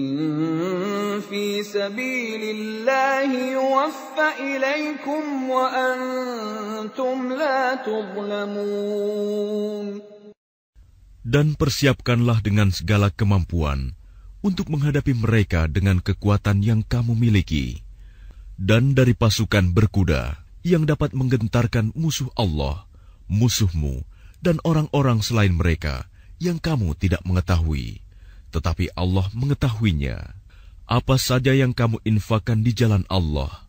في سبيل الله يوفى إليكم وأنتم لا تظلمون. Dan persiapkanlah dengan segala kemampuan untuk menghadapi mereka dengan kekuatan yang kamu miliki, dan dari pasukan berkuda yang dapat menggentarkan musuh Allah, musuhmu, dan orang-orang selain mereka yang kamu tidak mengetahui, tetapi Allah mengetahuinya. Apa saja yang kamu infakkan di jalan Allah,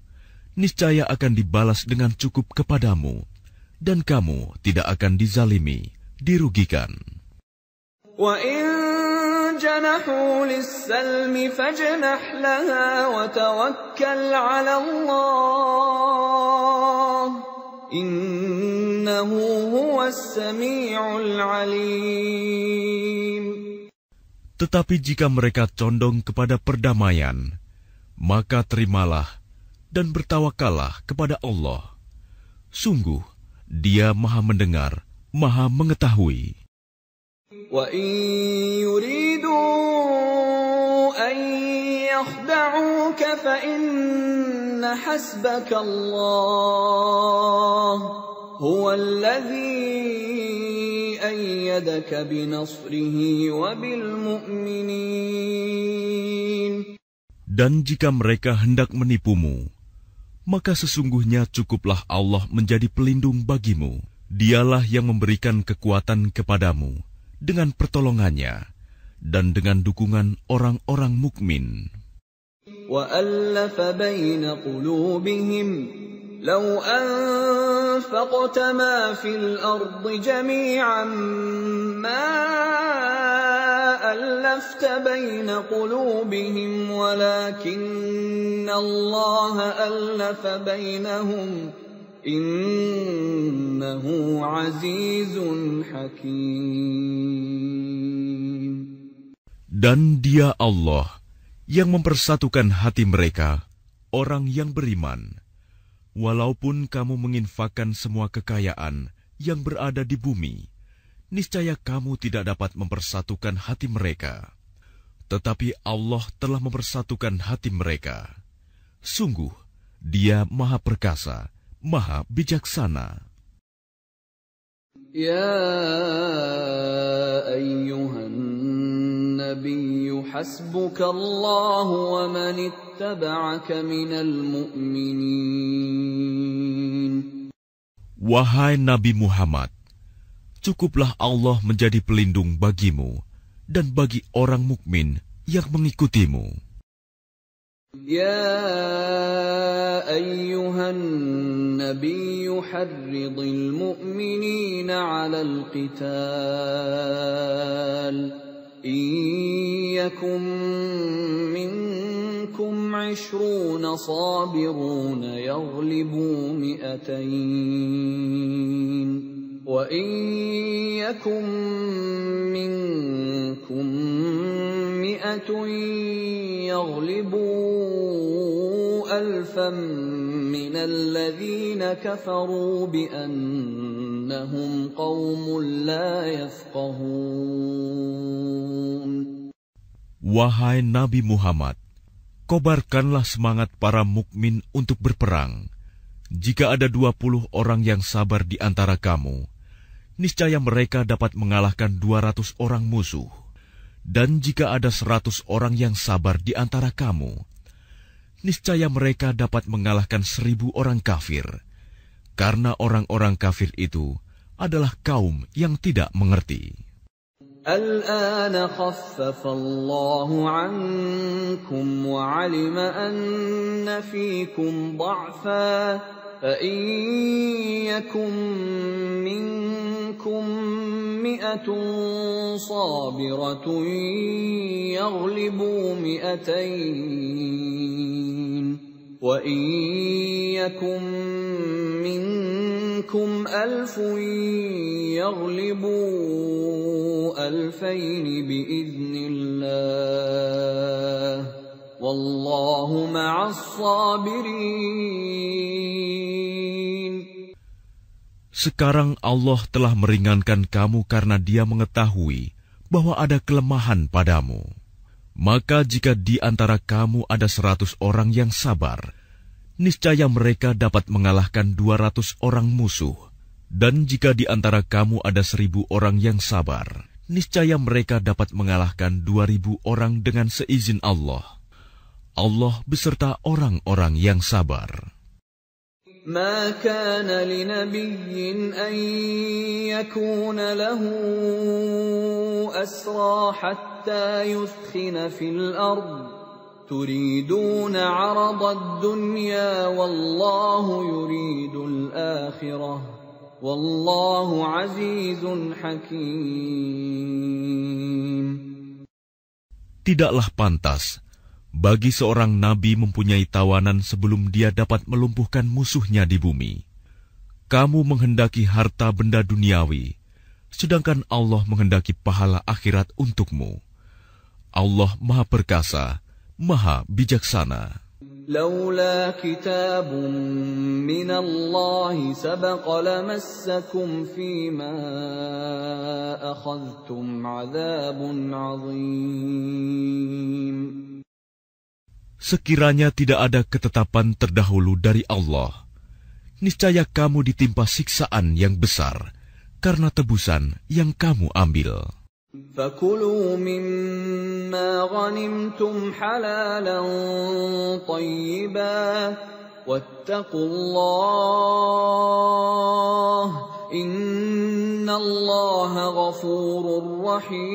niscaya akan dibalas dengan cukup kepadamu, dan kamu tidak akan dizalimi, dirugikan. جَنَحُوا لِلسَّلْمِ فَاجْنَحْ لَهَا وَتَوَكَّلْ عَلَى اللَّهِ إِنَّهُ هُوَ السَّمِيعُ الْعَلِيمُ. Tetapi jika mereka condong kepada perdamaian, maka terimalah dan bertawakallah kepada Allah. Sungguh, Dia Maha mendengar, Maha Mengetahui. وَإِن يُرِيدُوا أَن يَخْدَعُوكَ فَإِنَّ حَسْبَكَ اللَّهُ هُوَ الَّذِي أَيَّدَكَ بِنَصْرِهِ وَبِالْمُؤْمِنِينَ. Dan jika mereka hendak menipumu, maka sesungguhnya cukuplah Allah menjadi pelindung bagimu. Dialah yang memberikan kekuatan kepadamu dengan pertolongannya dan dengan dukungan orang-orang mukmin. وَأَلَّفَ بَيْنَ قُلُوبِهِمْ لَوْ أَنفَقْتَ مَا فِي الْأَرْضِ جَمِيعًا مَا أَلَّفْتَ بَيْنَ قُلُوبِهِمْ وَلَكِنَّ اللَّهَ أَلَّفَ بَيْنَهُمْ إِنَّهُ عَزِيزٌ حَكِيمٌ. Dan Dia Allah yang mempersatukan hati mereka, orang yang beriman. Walaupun kamu menginfakkan semua kekayaan yang berada di bumi, niscaya kamu tidak dapat mempersatukan hati mereka. Tetapi Allah telah mempersatukan hati mereka. Sungguh, Dia Maha Perkasa, Maha Bijaksana. يا أيها النبي حسبك الله ومن اتبعك من المؤمنين. Wahai Nabi Muhammad, cukuplah Allah menjadi pelindung bagimu dan bagi orang mukmin yang mengikutimu. يا أيها النبي حرض المؤمنين على القتال إن يكن منكم 20 صابرون يغلبوا 200 وإن يكن منكم 100 يغلبوا 1,000 من الذين كفروا بأنهم قوم لا يفقهون. Wahai Nabi Muhammad, kobarkanlah semangat para mukmin untuk berperang. Jika ada 20 orang yang sabar di antara kamu, niscaya mereka dapat mengalahkan 200 orang musuh. Dan jika ada 100 orang yang sabar di antara kamu, niscaya mereka dapat mengalahkan 1,000 orang kafir. Karena orang-orang kafir itu adalah kaum yang tidak mengerti. الآن خفف الله عنكم وعلم أن فيكم ضعفا فإن يكن منكم 100 صابرة يغلبوا 200 وإن يكن منكم 1,000 يغلبوا 2,000 بإذن الله والله مع الصابرين. Sekarang Allah telah meringankan kamu karena Dia mengetahui bahwa ada kelemahan padamu. Maka jika di antara kamu ada 100 orang yang sabar, niscaya mereka dapat mengalahkan 200 orang musuh. Dan jika di antara kamu ada 1,000 orang yang sabar, niscaya mereka dapat mengalahkan 2,000 orang dengan seizin Allah. Allah beserta orang-orang yang sabar. ما كان لنبي أن يكون له أسرى حتى يثخن في الأرض تريدون عرض الدنيا والله يريد الآخرة والله عزيز حكيم. Tidaklah pantas bagi seorang nabi mempunyai tawanan sebelum dia dapat melumpuhkan musuhnya di bumi. Kamu menghendaki harta benda duniawi, sedangkan Allah menghendaki pahala akhirat untukmu. Allah Maha Perkasa, Maha Bijaksana. لولا كتاب من الله سبق لمسكم فيما أخذتم عذاب عظيم. Sekiranya tidak ada ketetapan terdahulu dari Allah, niscaya kamu ditimpa siksaan yang besar karena tebusan yang kamu ambil. فَكُلُوا مِمَّا غَنِمْتُمْ حَلَالًا طَيِّبًا وَاتَّقُوا اللَّهَ إِنَّ اللَّهَ غَفُورٌ رَّحِيمٌ.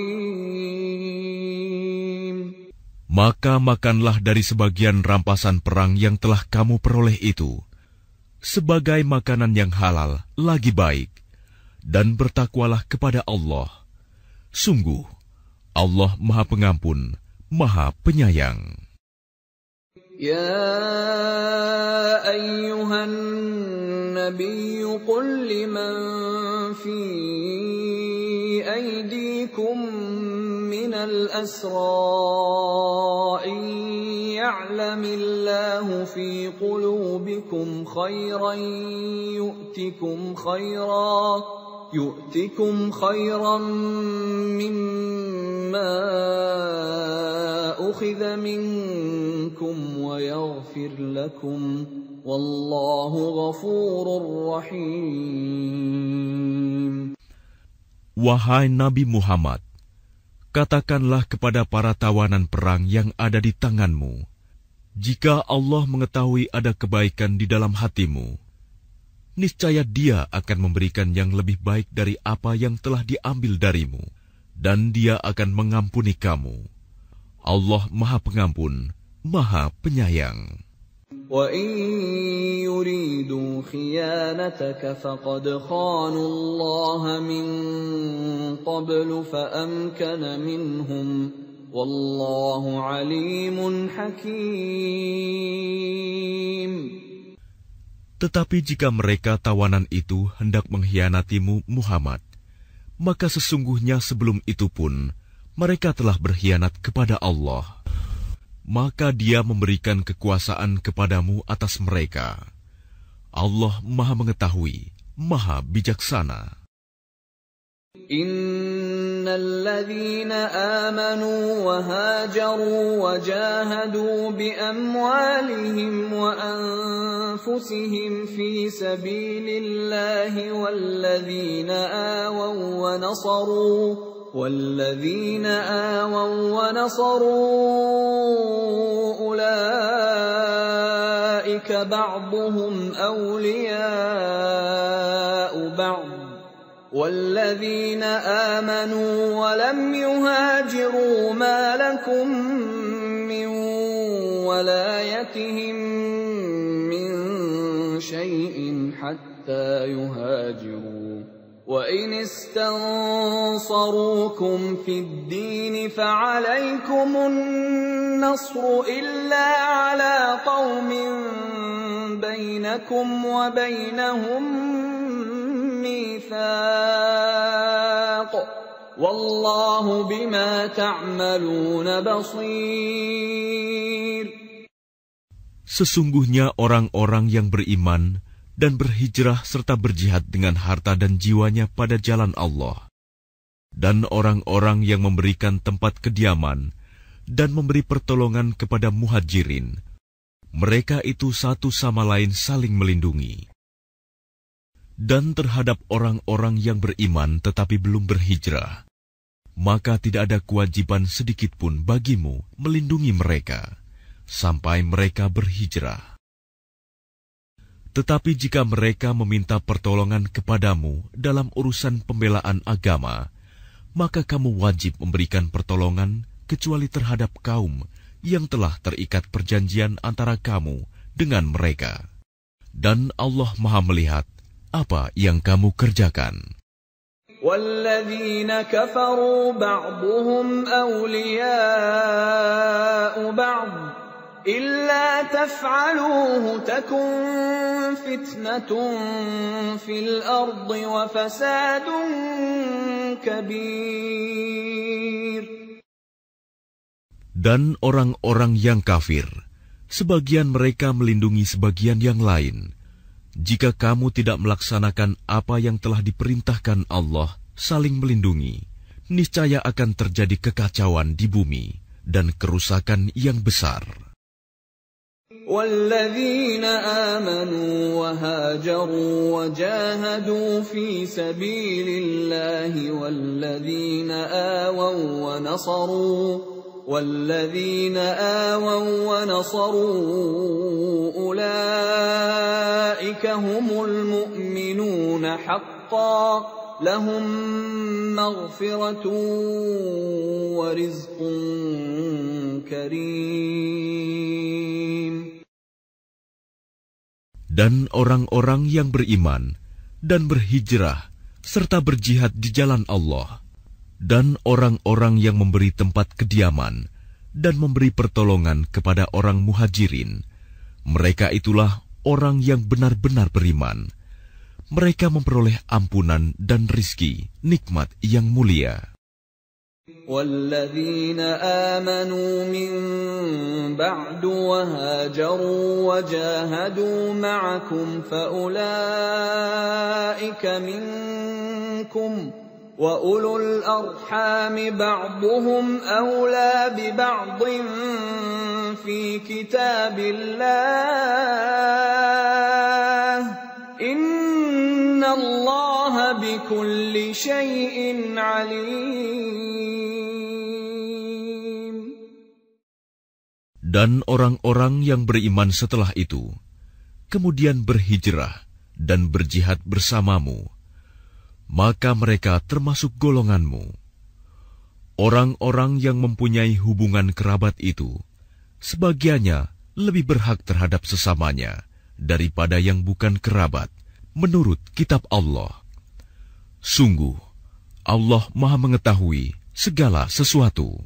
Maka makanlah dari sebagian rampasan perang yang telah kamu peroleh itu, sebagai makanan yang halal lagi baik, dan bertakwalah kepada Allah. Sungguh, Allah Maha Pengampun, Maha Penyayang. يا أيها النبي قل لمن في أيديكم من الأسرى إن يعلم الله في قلوبكم خيرا يؤتكم خيرا مما أخذ منكم ويغفر لكم والله غفور رحيم. Wahai Nabi Muhammad, katakanlah kepada para tawanan perang yang ada di tanganmu, jika Allah mengetahui ada kebaikan di dalam hatimu, niscaya Dia akan memberikan yang lebih baik dari apa yang telah diambil darimu, dan Dia akan mengampuni kamu. Allah Maha Pengampun, Maha Penyayang. وَإِن يُرِيدُوا خِيَانَتَكَ فَقَدْ خَانُوا اللَّهَ مِن قَبْلُ فَأَمْكَنَ مِنْهُمْ وَاللَّهُ عَلِيمٌ حَكِيمٌ. Tetapi jika mereka tawanan itu hendak mengkhianatimu Muhammad, maka sesungguhnya sebelum itu pun mereka telah berkhianat kepada Allah. Maka Dia memberikan kekuasaan kepadamu atas mereka. Allah Maha Mengetahui, Maha Bijaksana. Innal ladzina amanu wa hajaru wa jahadu bi amwalihim wa anfusihim fi sabilillahi wal ladzina awaw wa nasaru والذين آووا ونصروا أولئك بعضهم أولياء بعض والذين آمنوا ولم يهاجروا ما لكم من ولايتهم من شيء حتى يهاجروا وَإِنِ اسْتَنصَرُوكُمْ فِي الدِّينِ فَعَلَيْكُمُ النَّصْرُ إِلَّا عَلَى قَوْمٍ بَيْنَكُمْ وَبَيْنَهُم مِّيثَاقٌ وَاللَّهُ بِمَا تَعْمَلُونَ بَصِيرٌ. Sesungguhnya orang-orang yang beriman dan berhijrah serta berjihad dengan harta dan jiwanya pada jalan Allah, dan orang-orang yang memberikan tempat kediaman dan memberi pertolongan kepada muhajirin, mereka itu satu sama lain saling melindungi. Dan terhadap orang-orang yang beriman tetapi belum berhijrah, maka tidak ada kewajiban sedikit pun bagimu melindungi mereka sampai mereka berhijrah. Tetapi jika mereka meminta pertolongan kepadamu dalam urusan pembelaan agama, maka kamu wajib memberikan pertolongan kecuali terhadap kaum yang telah terikat perjanjian antara kamu dengan mereka. Dan Allah Maha melihat apa yang kamu kerjakan. وَالَّذِينَ كَفَرُوا بَعْضُهُمْ أَوْلِيَاءُ بَعْضٍ إِلَّا تَفْعَلُوهُ تَكُنْ فِتْنَةٌ فِي الْأَرْضِ وَفَسَادٌ كَبِيرٌ. Dan orang-orang yang kafir sebagian mereka melindungi sebagian yang lain. Jika kamu tidak melaksanakan apa yang telah diperintahkan Allah, saling melindungi, niscaya akan terjadi kekacauan di bumi dan kerusakan yang besar. وَالَّذِينَ آمَنُوا وَهَاجَرُوا وَجَاهَدُوا فِي سَبِيلِ اللَّهِ وَالَّذِينَ آوَوا وَّنَصَرُوا أُولَئِكَ هُمُ الْمُؤْمِنُونَ حَقًّا لَهُم مَّغْفِرَةٌ وَرِزْقٌ كَرِيمٌ. Dan orang-orang yang beriman dan berhijrah serta berjihad di jalan Allah, dan orang-orang yang memberi tempat kediaman dan memberi pertolongan kepada orang muhajirin, mereka itulah orang yang benar-benar beriman. Mereka memperoleh ampunan dan rizki, nikmat yang mulia. وَالَّذِينَ آمَنُوا مِن بَعْدُ وَهَاجَرُوا وَجَاهَدُوا مَعَكُمْ فَأُولَئِكَ مِنكُمْ وَأُولُو الْأَرْحَامِ بَعْضُهُمْ أَوْلَى بِبَعْضٍ فِي كِتَابِ اللَّهِ إِنَّ اللَّهَ بِكُلِّ شَيْءٍ عَلِيمٌ. Dan orang-orang yang beriman setelah itu, kemudian berhijrah dan berjihad bersamamu, maka mereka termasuk golonganmu. Orang-orang yang mempunyai hubungan kerabat itu, sebagiannya lebih berhak terhadap sesamanya daripada yang bukan kerabat, menurut kitab Allah. Sungguh, Allah Maha mengetahui segala sesuatu.